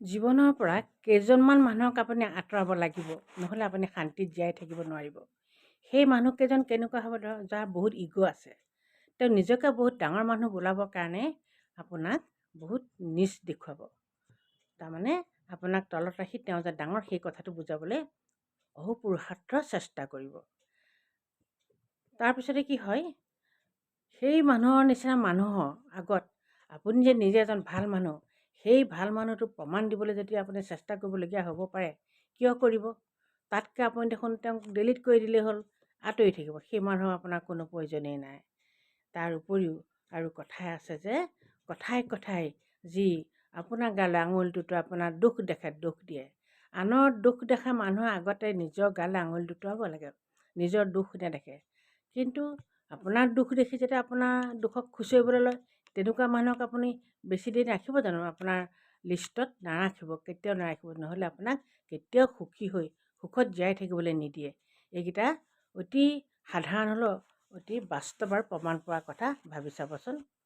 জীৱনৰ পৰা কেইজনমান মানুহক আপুনি আঁতৰাব লাগিব, নহ'লে আপুনি শান্তিত জীয়াই থাকিব নোৱাৰিব। সেই মানুহকেইজন কেনেকুৱা হ'ব, ধৰক যাৰ বহুত ইগ' আছে, তেওঁ নিজকে বহুত ডাঙৰ মানুহ বোলাবৰ কাৰণে আপোনাক বহুত নীচ দেখুৱাব। তাৰমানে আপোনাক তলত ৰাখি তেওঁ যে ডাঙৰ সেই কথাটো বুজাবলৈ অহোপুৰুষাৰ্থ চেষ্টা কৰিব। তাৰপিছতে কি হয়, সেই মানুহৰ নিচিনা মানুহৰ আগত আপুনি যে নিজে এজন ভাল মানুহ, সেই ভাল মানুহটো প্ৰমাণ দিবলৈ যদি আপুনি চেষ্টা কৰিবলগীয়া হ'ব পাৰে, কিয় কৰিব? তাতকৈ আপুনি দেখোন তেওঁক ডিলিট কৰি দিলেই হ'ল, আঁতৰি থাকিব। সেই মানুহৰ আপোনাৰ কোনো প্ৰয়োজনেই নাই। তাৰ উপৰিও আৰু কথাই আছে যে, কথাই কথাই যি আপোনাৰ গালৈ আঙুলিটোতো আপোনাৰ দুখ দেখে, দুখ দিয়ে। আনৰ দুখ দেখা মানুহৰ আগতে নিজৰ গালৈ আঙুলি দুটোৱাব লাগে, নিজৰ দুখ নেদেখে। কিন্তু আপোনাৰ দুখ দেখি যেতিয়া আপোনাৰ দুখক খুচৰিবলৈ লয়, তেনেকুৱা মানুহক আপুনি বেছি দিন ৰাখিব জানো? আপোনাৰ লিষ্টত নাৰাখিব, কেতিয়াও নাৰাখিব। নহ'লে আপোনাক কেতিয়াও সুখত জীয়াই থাকিবলৈ নিদিয়ে। এইকেইটা অতি সাধাৰণ হ'লেও অতি বাস্তৱ আৰু প্ৰমাণ পোৱা কথা, ভাবি চাবচোন।